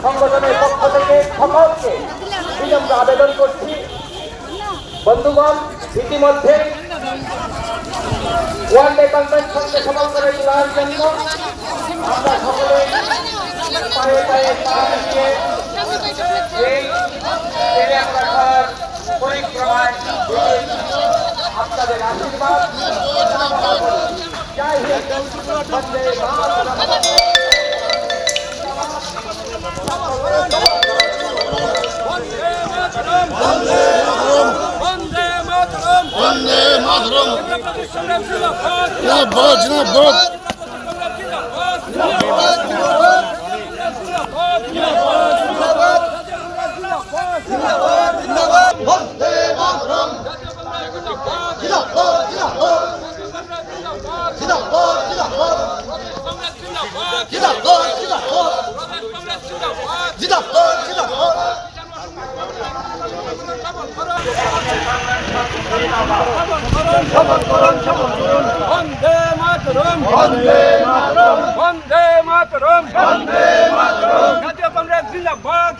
সংগঠনের পক্ষ থেকে সকলকে বিনম্র আবেদন করছি, বন্ধুগণ, ইতিমধ্যে ওয়ানডে কনভেনশনকে সফল করে তোলার জন্য আমরা সকলে পায়ে পায়ে পা মিলিয়ে এই রাখার পরিক্রমায় আপনাদের আশীর্বাদ জয় হিন্দ, বন্দে মাতরম। বন্দে মাতরম, বন্দে মাতরম, বন্দে মাতরম, বন্দে মাতরম। জাতীয় কংগ্রেস জিন্দাবাদ,